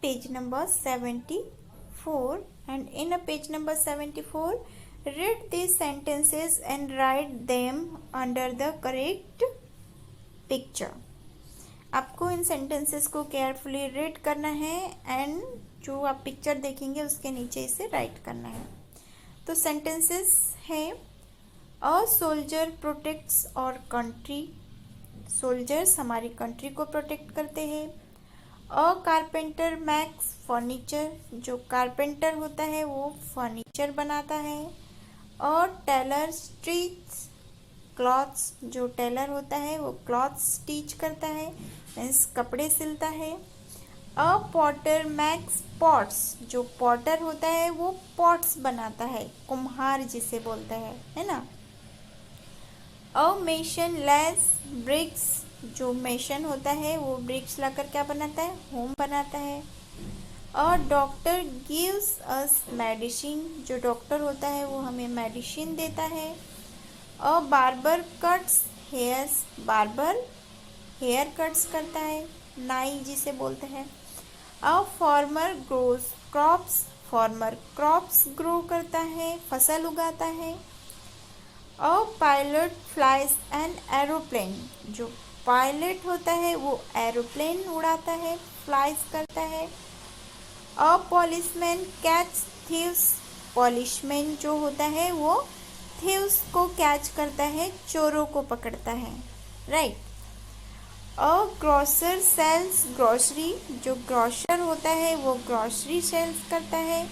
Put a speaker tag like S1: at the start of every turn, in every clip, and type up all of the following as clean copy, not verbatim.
S1: page number 74, and in a page number 74 read these sentences and write them under the correct picture. आपको इन sentences को carefully read करना है and जो आप picture देखेंगे उसके नीचे इसे राइट करना है. तो सेंटेंसेस है अ सोल्जर प्रोटेक्ट्स और कंट्री. सोल्जर्स हमारी कंट्री को प्रोटेक्ट करते हैं. अ कारपेंटर मेक्स फर्नीचर. जो कारपेंटर होता है वो फर्नीचर बनाता है. A tailor stitch clothes. जो टेलर होता है वो क्लॉथ्स स्टिच करता है, मीन्स कपड़े सिलता है. अ पॉटर मेक्स पॉट्स. जो पॉटर होता है वो पॉट्स बनाता है, कुम्हार जिसे बोलते हैं, है ना. अ मेसन लेस ब्रिक्स. जो मेसन होता है वो ब्रिक्स लाकर क्या बनाता है, होम बनाता है. A doctor gives us medicine. जो डॉक्टर होता है वो हमें मेडिसिन देता है. A barber cuts hairs. Barber hair cuts करता है, नाई जिसे बोलते हैं. A farmer grows crops. Farmer crops grow करता है, फसल उगाता है. A pilot flies an aeroplane. जो पायलट होता है वो एरोप्लेन उड़ाता है, फ्लाइज करता है. अ पॉलिसमैन कैच थीव्स. पॉलिशमैन जो होता है वो थीव्स को कैच करता है, चोरों को पकड़ता है, राइट. अ ग्रोसर सेल्स ग्रोसरी. जो ग्रोसर होता है वो ग्रोसरी सेल्स करता है.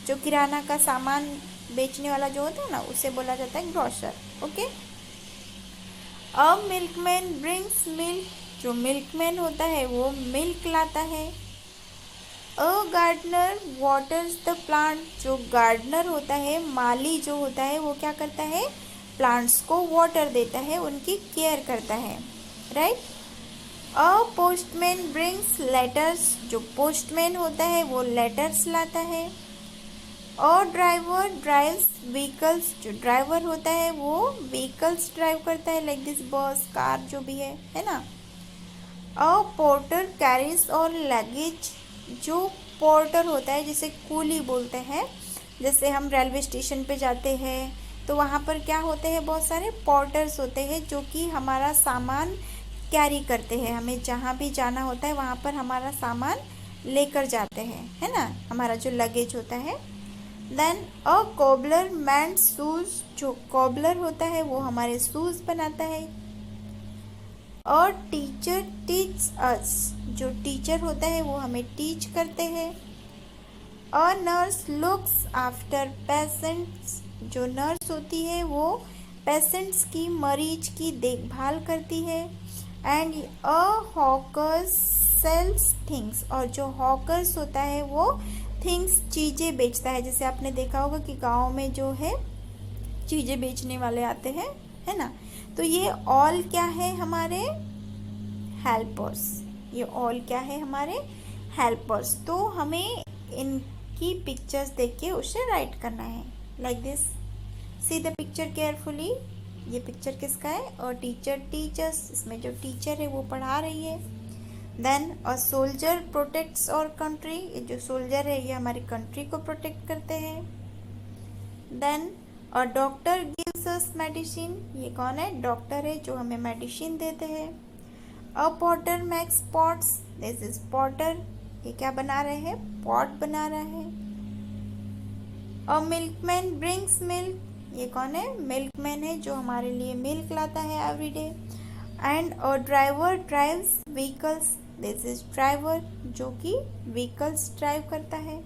S1: जो किराना का सामान बेचने वाला जो होता है ना, उसे बोला जाता है grocer. Okay. A milkman brings milk. जो मिल्कमैन होता है वो मिल्क लाता है. A gardener waters the plant. जो गार्डनर होता है, माली जो होता है वो क्या करता है, प्लांट्स को वाटर देता है, उनकी केयर करता है, राइट. अ पोस्टमैन ब्रिंग्स लेटर्स. जो पोस्टमैन होता है वो लेटर्स लाता है. A driver drives vehicles. जो ड्राइवर होता है वो व्हीकल्स ड्राइव करता है, लाइक दिस बस कार जो भी है ना. अ पोर्टर कैरीज और लगेज. जो पोर्टर होता है जिसे कूली बोलते हैं, जैसे हम रेलवे स्टेशन पे जाते हैं तो वहाँ पर क्या होते हैं, बहुत सारे पोर्टर्स होते हैं जो कि हमारा सामान कैरी करते हैं. हमें जहाँ भी जाना होता है वहाँ पर हमारा सामान लेकर जाते हैं, है ना, हमारा जो लगेज होता है. देन अ कोबलर मेंड्स शूज. जो कोबलर होता है वो हमारे शूज बनाता है. A teacher teach us. जो टीचर होता है वो हमें टीच करते हैं. A nurse looks after patients. जो नर्स होती है वो पेशेंट्स की, मरीज की देखभाल करती है. And a hawkers sells things. और जो हॉकर्स होता है वो थिंग्स चीज़ें बेचता है. जैसे आपने देखा होगा कि गांव में जो है चीज़ें बेचने वाले आते हैं, है ना. तो ये ऑल क्या है, हमारे हेल्पर्स. ये ऑल क्या है, हमारे हेल्पर्स. तो हमें इनकी पिक्चर्स देख के उसे राइट करना है, like this. See the picture carefully. ये पिक्चर किसका है, और टीचर टीचर्स. इसमें जो टीचर है वो पढ़ा रही है. देन अ सोल्जर प्रोटेक्ट्स और कंट्री. ये जो सोल्जर है ये हमारी कंट्री को प्रोटेक्ट करते हैं. Then a doctor gives us medicine. ये कौन है, डॉक्टर है जो हमें मेडिसिन देते हैं. A potter makes pots. This is potter. ये क्या बना रहे हैं, पॉट बना रहा है. A milkman brings milk. ये कौन है, मिल्कमैन है जो हमारे लिए मिल्क लाता है everyday. And a driver drives vehicles. This is driver जो कि व्हीकल्स ड्राइव करता है.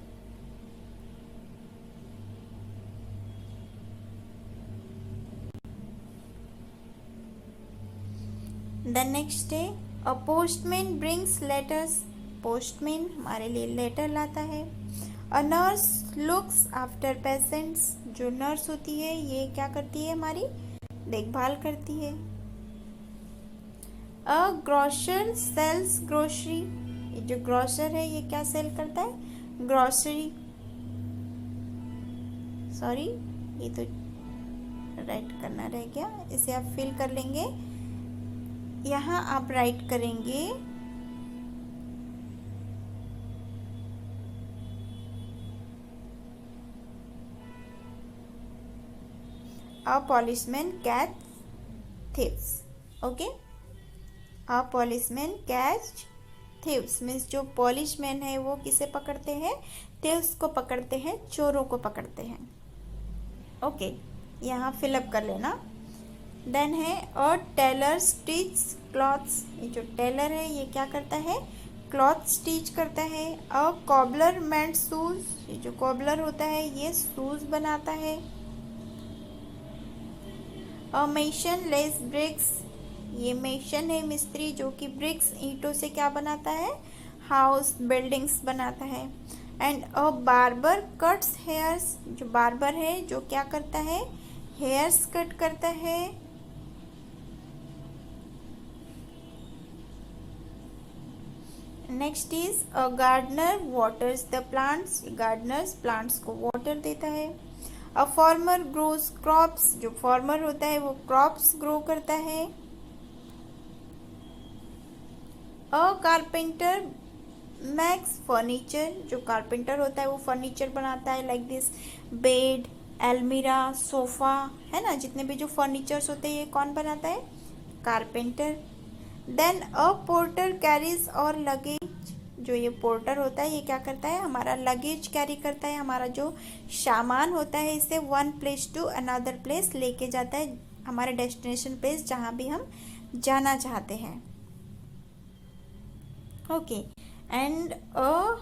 S1: The next day a postman brings letters. Postman हमारे लिए लेटर लाता है. A nurse looks after patients. जो नर्स होती है ये क्या करती है, हमारी देखभाल करती है. अ ग्रोसर सेल्स ग्रोसरी. ये जो ग्रोसर है ये क्या सेल करता है, ग्रोसरी. सॉरी, ये तो राइट करना रह गया, इसे आप फिल कर लेंगे. यहाँ आप राइट करेंगे अ पॉलिशमैन कैच थीव्स। ओके, अ पॉलिशमैन कैच थीव्स मीन्स जो पॉलिशमैन है वो किसे पकड़ते हैं? थीव्स को पकड़ते हैं, चोरों को पकड़ते हैं। ओके, यहाँ फिलअप कर लेना। देन है अ टेलर स्टिच क्लॉथ्स। ये जो टेलर है ये क्या करता है? क्लॉथ स्टिच करता है। अ कॉबलर मेंड शूज। ये जो कॉबलर होता है ये शूज बनाता है। अ मेसन लेस ब्रिक्स। ये मेसन है मिस्त्री जो कि ब्रिक्स ईंटों से क्या बनाता है? हाउस बिल्डिंग्स बनाता है। And a barber cuts hairs. जो बार्बर है जो क्या करता है? हेयर्स कट करता है। Next is a gardener waters the plants. Gardeners plants को वाटर देता है। A farmer grows crops. जो फार्मर होता है वो क्रॉप्स ग्रो करता है। A carpenter makes furniture. जो कारपेंटर होता है वो फर्नीचर बनाता है, लाइक दिस बेड, अलमीरा, सोफा, है ना। जितने भी जो फर्नीचर्स होते हैं ये कौन बनाता है? कारपेंटर। देन अ पोर्टर कैरीज और लगेज। जो ये पोर्टर होता है ये क्या करता है? हमारा लगेज कैरी करता है, हमारा जो सामान होता है इसे one place to another place लेके जाता है, हमारे डेस्टिनेशन प्लेस जहाँ भी हम जाना चाहते हैं। Okay, and a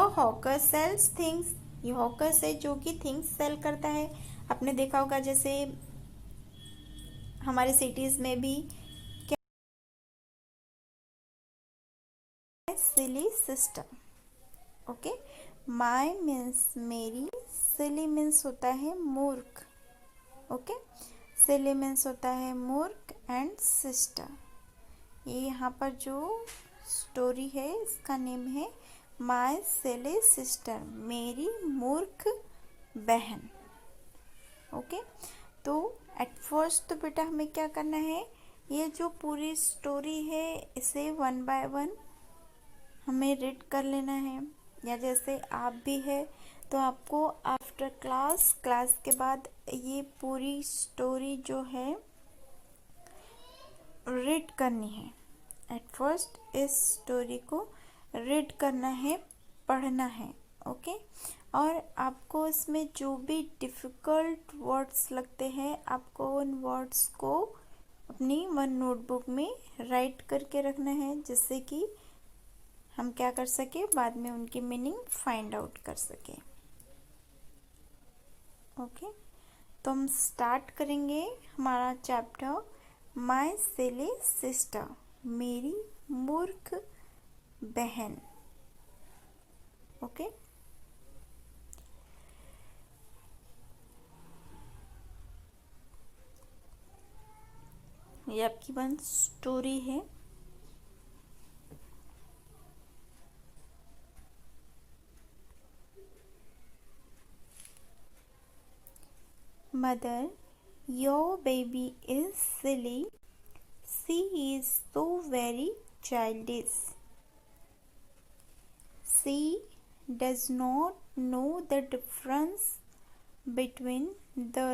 S1: hawker sells things. ये हॉकर से जो कि थिंग्स सेल करता है। आपने देखा होगा जैसे हमारे सिटीज में भी सिली सिस्टर। ओके, माई मीन्स मेरी, सिली मीन्स होता है मूर्ख। ओके, सिली मीन्स होता है मूर्ख एंड सिस्टर। ये यहाँ पर जो स्टोरी है इसका नेम है माई सिली सिस्टर, मेरी मूर्ख बहन। ओके, तो एट फर्स्ट तो बेटा हमें क्या करना है? ये जो पूरी स्टोरी है इसे वन बाय वन हमें रीड कर लेना है, या जैसे आप भी है तो आपको आफ्टर क्लास के बाद ये पूरी स्टोरी जो है रीड करनी है। एट फर्स्ट इस स्टोरी को रीड करना है, पढ़ना है। ओके, और आपको इसमें जो भी डिफ़िकल्ट वर्ड्स लगते हैं आपको उन वर्ड्स को अपनी वन नोटबुक में राइट करके रखना है, जिससे कि हम क्या कर सके, बाद में उनकी मीनिंग फाइंड आउट कर सके। ओके, तो हम स्टार्ट करेंगे हमारा चैप्टर माई सिली सिस्टर, मेरी मूर्ख बहन। ओके, ये आपकी वन स्टोरी है। Mother, your baby is silly. She is so very childish. She does not know the difference between the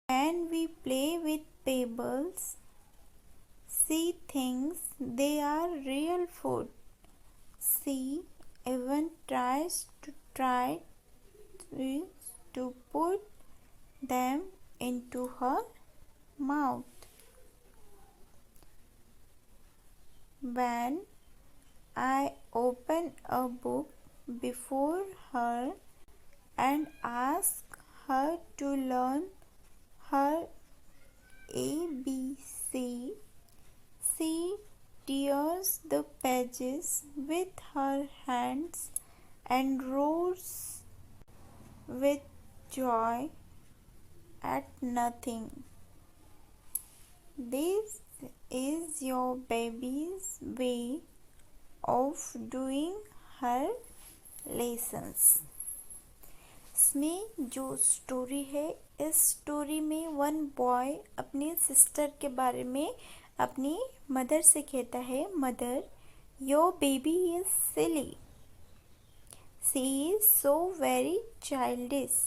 S1: when we play with pebbles. She thinks they are real food. She even tries to put them into her mouth. When I open a book before her and ask her to learn her ABC, she tears the pages with her hands and roars with joy at nothing. This is your baby's way of doing her lessons. इसमें जो story है, इस story में one boy अपने sister के बारे में अपनी मदर से कहता है, mother your baby is silly, she is so very childish.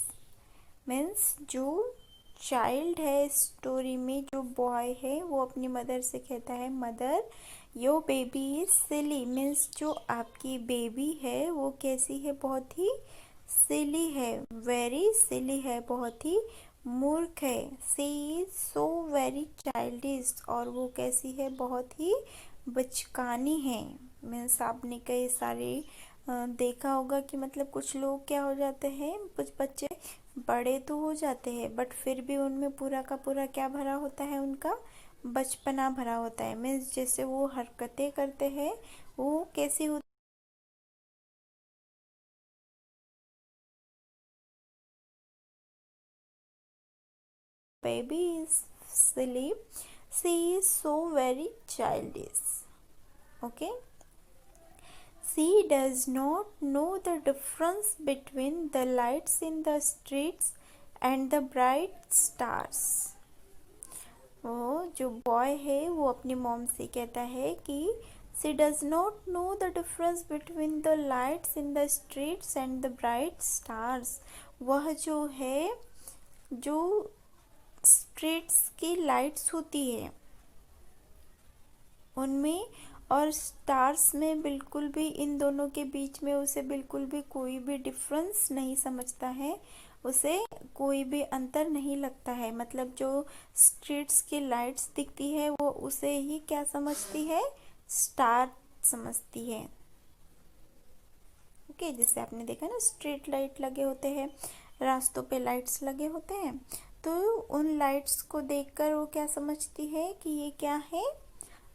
S1: Means जो चाइल्ड है स्टोरी में, जो बॉय है, वो अपनी मदर से कहता है, mother your baby is silly. Means जो आपकी बेबी है वो कैसी है, बहुत ही सिली है, वेरी सिली है, बहुत ही मूर्ख है। सी इज सो वेरी चाइल्डिश, और वो कैसी है, बहुत ही बचकानी है। मीन्स आपने कई सारे देखा होगा कि मतलब कुछ लोग क्या हो जाते हैं, कुछ बच्चे बड़े तो हो जाते हैं बट फिर भी उनमें पूरा का पूरा क्या भरा होता है, उनका बचपना भरा होता है। मीन्स जैसे वो हरकतें करते हैं वो कैसी होती, baby is silly, she is so very childish. Okay, she does not know the difference between the lights in the streets and the bright stars. वो जो बॉय है वो अपनी मॉम से कहता है कि she does not know the difference between the lights in the streets and the bright stars. वह जो है, जो स्ट्रीट्स की लाइट्स होती है उनमें और स्टार्स में बिल्कुल भी, इन दोनों के बीच में उसे बिल्कुल भी कोई भी डिफरेंस नहीं समझता है, उसे कोई भी अंतर नहीं लगता है। मतलब जो स्ट्रीट्स की लाइट्स दिखती है वो उसे ही क्या समझती है, स्टार समझती है। ओके, जैसे आपने देखा ना, स्ट्रीट लाइट लगे होते हैं, रास्तों पे लाइट्स लगे होते हैं, तो उन लाइट्स को देखकर वो क्या समझती है कि ये क्या है,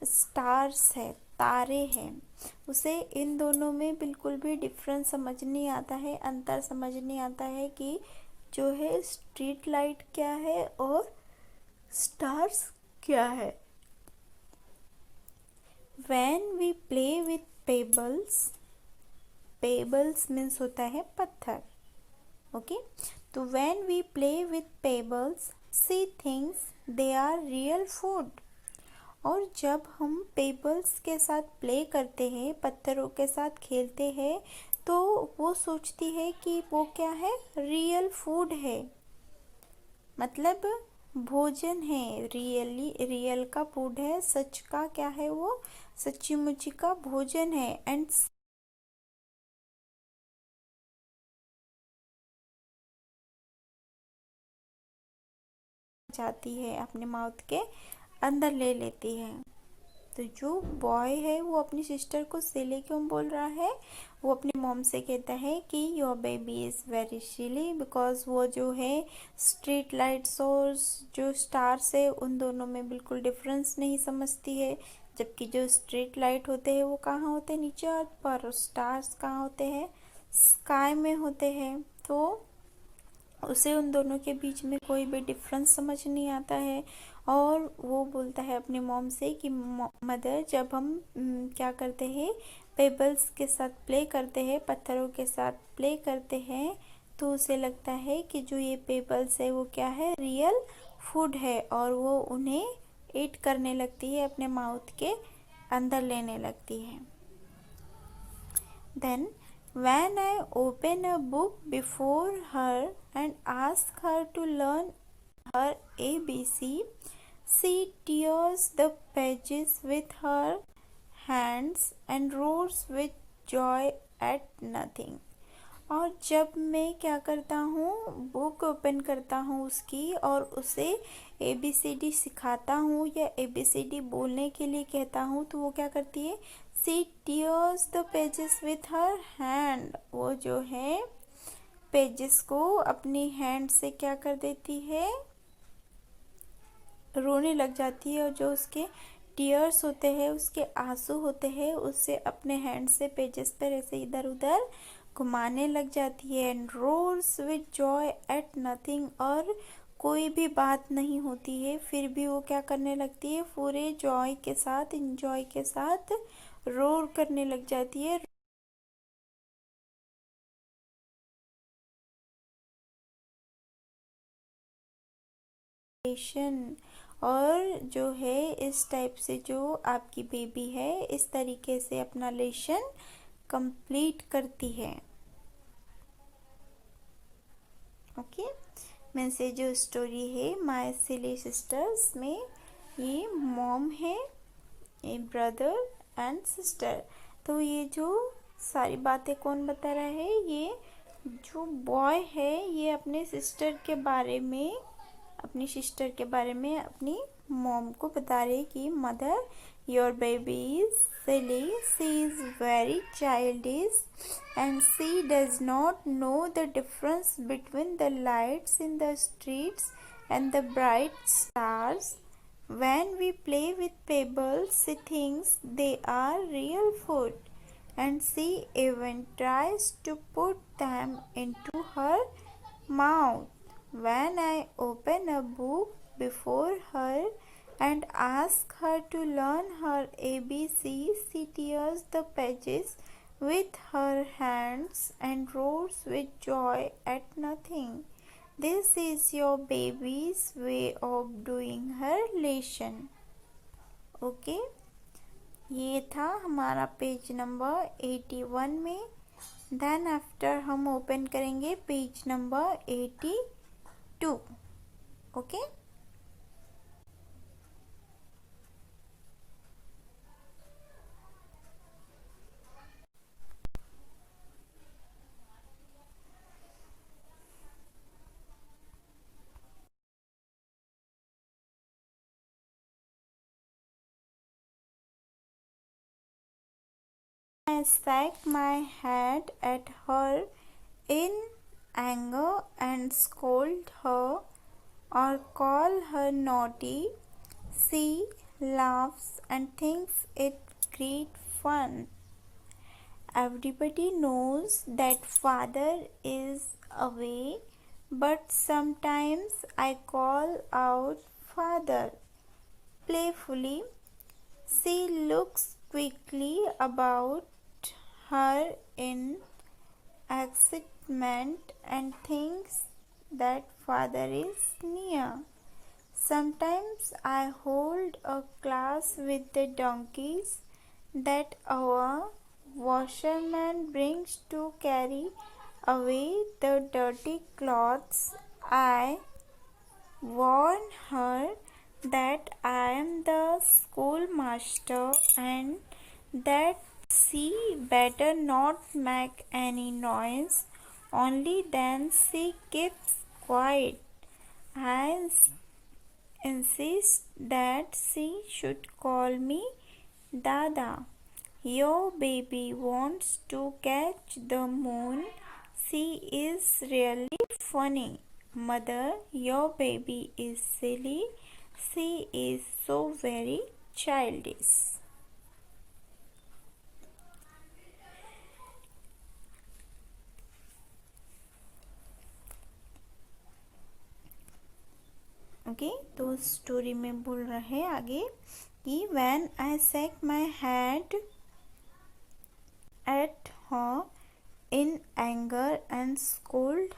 S1: स्टार्स है, तारे हैं। उसे इन दोनों में बिल्कुल भी डिफरेंस समझ नहीं आता है, अंतर समझ नहीं आता है कि जो है स्ट्रीट लाइट क्या है और स्टार्स क्या है। When we play with pebbles, pebbles means होता है पत्थर। ओके, तो when we play with pebbles she thinks they are real food. और जब हम पेबल्स के साथ प्ले करते हैं, पत्थरों के साथ खेलते हैं, तो वो सोचती है कि वो क्या है, रियल फूड है, मतलब भोजन है, रियली रियल का फूड है, सच का क्या है, वो सच्ची मुच्ची का भोजन है। एंड जाती है, अपने माउथ के अंदर ले लेती है। तो जो बॉय है वो अपनी सिस्टर को सिली क्यों बोल रहा है, वो अपनी मॉम से कहता है कि your baby is very silly, because वो जो है स्ट्रीट लाइट्स और जो स्टार्स है उन दोनों में बिल्कुल डिफरेंस नहीं समझती है। जबकि जो स्ट्रीट लाइट होते हैं वो कहाँ होते हैं, नीचे अर्थ पर, और स्टार्स कहाँ होते हैं, स्काई में होते हैं। तो उसे उन दोनों के बीच में कोई भी डिफरेंस समझ नहीं आता है। और वो बोलता है अपनी मॉम से कि मदर जब हम क्या करते हैं, पेबल्स के साथ प्ले करते हैं, पत्थरों के साथ प्ले करते हैं, तो उसे लगता है कि जो ये पेबल्स है वो क्या है, रियल फूड है, और वो उन्हें ईट करने लगती है, अपने माउथ के अंदर लेने लगती है। Then when I open a book before her and ask her to learn her ABC, she tears the pages with her hands and roars with joy at nothing. और जब मैं क्या करता हूँ, बुक ओपन करता हूँ उसकी और उसे ABCD सिखाता हूँ या ABCD बोलने के लिए कहता हूँ, तो वो क्या करती है, she tears the pages with her hand. वो जो है पेजेस को अपनी हैंड से क्या कर देती है, रोने लग जाती है, और जो उसके टीयर्स होते हैं, उसके आंसू होते हैं, उससे अपने हैंड से पेजेस पर ऐसे इधर उधर घुमाने लग जाती है। And roars with joy at nothing, और कोई भी बात नहीं होती है फिर भी वो क्या करने लगती है, पूरे जॉय के साथ, इंजॉय के साथ रोर करने लग जाती है। और जो है इस टाइप से जो आपकी बेबी है इस तरीके से अपना लेसन कंप्लीट करती है। ओके, में से जो स्टोरी है माय सिली सिस्टर्स में ये मॉम है, ये ब्रदर एंड सिस्टर। तो ये जो सारी बातें कौन बता रहा है, ये जो बॉय है ये अपने सिस्टर के बारे में, अपनी सिस्टर के बारे में अपनी मॉम को बता रहे कि mother your baby is silly, she is very childish and she does not know the difference between the lights in the streets and the bright stars. When we play with pebbles, she thinks they are real food, and she even tries to put them into her mouth. When I open a book before her and ask her to learn her ABC, she tears the pages with her hands and roars with joy at nothing. This is your baby's way of doing her lesson. Okay, ये था हमारा page number 81 में। Then after हम open करेंगे page number 82। Okay, I shook my head at her in anger and scold her or call her naughty. She laughs and thinks it great fun. Everybody knows that father is away, but sometimes I call out father playfully. She looks quickly about her in excitement and thinks that father is near. Sometimes I hold a class with the donkeys that our washerman brings to carry away the dirty clothes. I warn her that I am the schoolmaster and that she better not make any noise. Only then she keeps quiet. I insist that she should call me Dada. Your baby wants to catch the moon. She is really funny. Mother, your baby is silly. She is so very childish. Okay, तो story में बोल रहे हैं आगे कि when I shake my head at her in anger and scold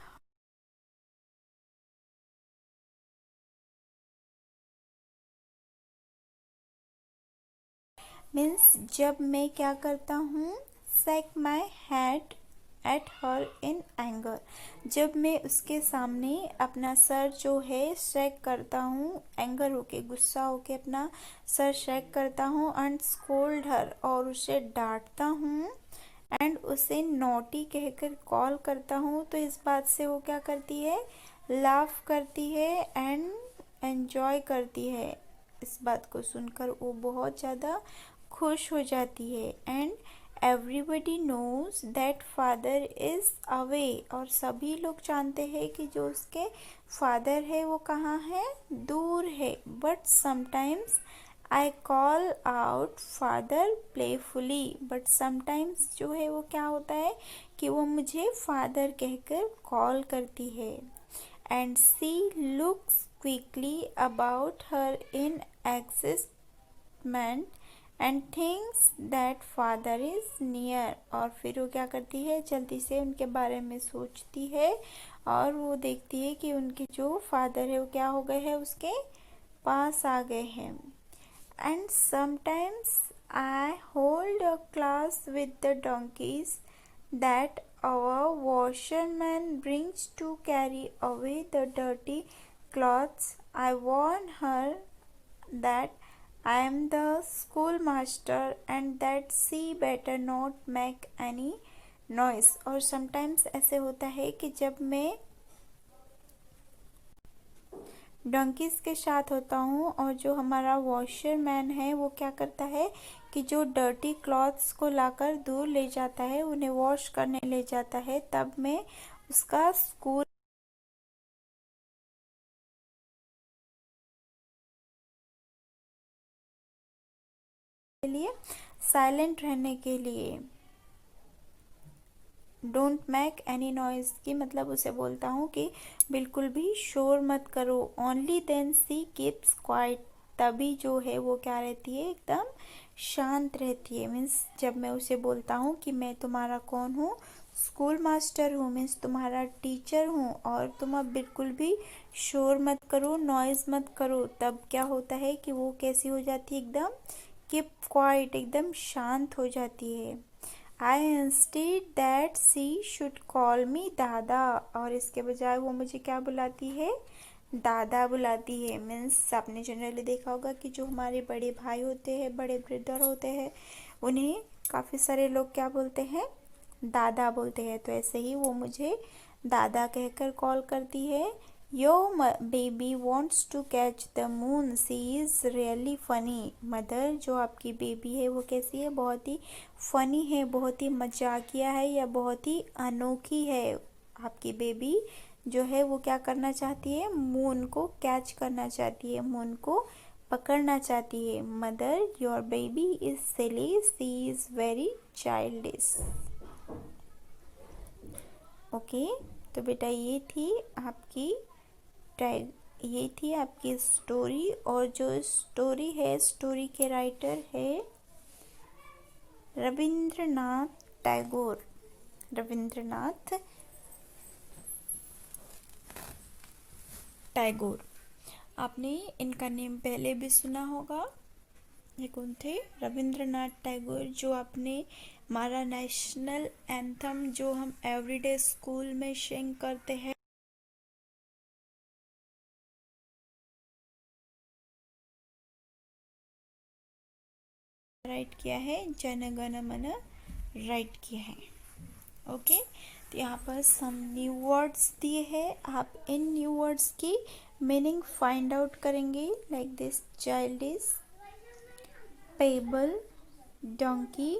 S1: means जब मैं क्या करता हूँ, shake my head at her in anger, जब मैं उसके सामने अपना सर जो है शेक करता हूँ, एंगर होके, गुस्सा होके अपना सर शेक करता हूँ, एंड स्कोल्ड हर, और उसे डांटता हूँ, एंड उसे नोटी कहकर कॉल करता हूँ, तो इस बात से वो क्या करती है, लाफ करती है एंड एंजॉय करती है। इस बात को सुनकर वो बहुत ज़्यादा खुश हो जाती है। And everybody knows that father is away, और सभी लोग जानते हैं कि जो उसके फादर है वो कहाँ है, दूर है। But sometimes I call out father playfully, but sometimes जो है वो क्या होता है कि वो मुझे फादर कहकर कॉल करती है। And she looks quickly about her in excitement and thinks that father is near, और फिर वो क्या करती है, जल्दी से उनके बारे में सोचती है और वो देखती है कि उनके जो फादर है वो क्या हो गए हैं, उसके पास आ गए हैं। And sometimes I hold a class with the donkeys that our washerman brings to carry away the dirty clothes. I warn her that I am the schoolmaster and that she better not make any noise. और sometimes ऐसे होता है कि जब मैं donkeys के साथ होता हूँ और जो हमारा वॉशरमैन है वो क्या करता है कि जो डर्टी क्लॉथ्स को लाकर दूर ले जाता है, उन्हें वॉश करने ले जाता है, तब मैं उसका स्कूल के लिए साइलेंट रहने के लिए डोंट मेक एनी नॉइज की मतलब उसे बोलता हूँ कि बिल्कुल भी शोर मत करो। ओनली देन सी कीप्स क्वाइट, तभी जो है वो क्या रहती है, एकदम शांत रहती है। मीन्स जब मैं उसे बोलता हूँ कि मैं तुम्हारा कौन हूँ, स्कूल मास्टर हूँ, मीन्स तुम्हारा टीचर हूँ, और तुम अब बिल्कुल भी शोर मत करो, नॉइज मत करो, तब क्या होता है कि वो कैसी हो जाती है, एकदम कीप क्वाइट, एकदम शांत हो जाती है। I instead that she should call me dada, और इसके बजाय वो मुझे क्या बुलाती है, दादा बुलाती है। मीन्स आपने जनरली देखा होगा कि जो हमारे बड़े भाई होते हैं, बड़े ब्रदर होते हैं, उन्हें काफ़ी सारे लोग क्या बोलते हैं, दादा बोलते हैं। तो ऐसे ही वो मुझे दादा कहकर कॉल करती है। Your baby wants to catch the moon, she is really funny. Mother, जो आपकी बेबी है वो कैसी है, बहुत ही फ़नी है, बहुत ही मजाकिया है, या बहुत ही अनोखी है। आपकी बेबी जो है वो क्या करना चाहती है, मून को कैच करना चाहती है, मून को पकड़ना चाहती है। Mother, your baby is silly, she is very childish. Okay, तो बेटा ये थी आपकी स्टोरी। और जो स्टोरी है, स्टोरी के राइटर है रविंद्रनाथ टैगोर। रविंद्रनाथ टैगोर, आपने इनका नेम पहले भी सुना होगा। ये कौन थे, रविंद्रनाथ टैगोर, जो आपने हमारा नेशनल एंथम जो हम एवरीडे स्कूल में सिंग करते हैं, राइट किया है, जन गण मन राइट किया है। ओके, तो यहाँ पर सम न्यू वर्ड्स दिए हैं, आप इन न्यू वर्ड्स की मीनिंग फाइंड आउट करेंगे। Like this, childish, payable, donkey,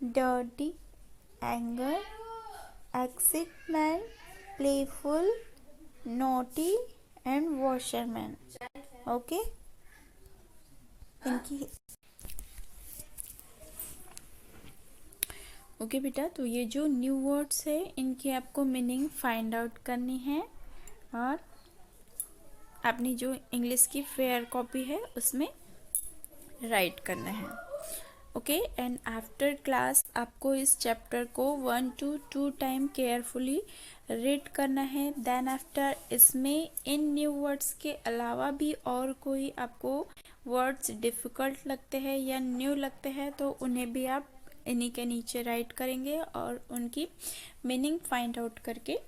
S1: dirty, anger, excitement, playful, naughty and washerman. Okay, इनकी ओके बेटा, तो ये जो न्यू वर्ड्स है इनकी आपको मीनिंग फाइंड आउट करनी है, और अपनी जो इंग्लिश की फेयर कॉपी है उसमें राइट करना है। ओके, एंड आफ्टर क्लास आपको इस चैप्टर को 1 to 2 टाइम केयरफुली रीड करना है। देन आफ्टर इसमें इन न्यू वर्ड्स के अलावा भी और कोई आपको वर्ड्स डिफ़िकल्ट लगते हैं या न्यू लगते हैं तो उन्हें भी आप इन्हीं के नीचे राइट करेंगे और उनकी मीनिंग फाइंड आउट करके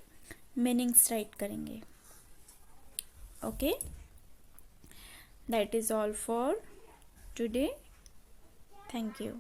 S1: मीनिंग्स राइट करेंगे। Okay, that is all for today. Thank you.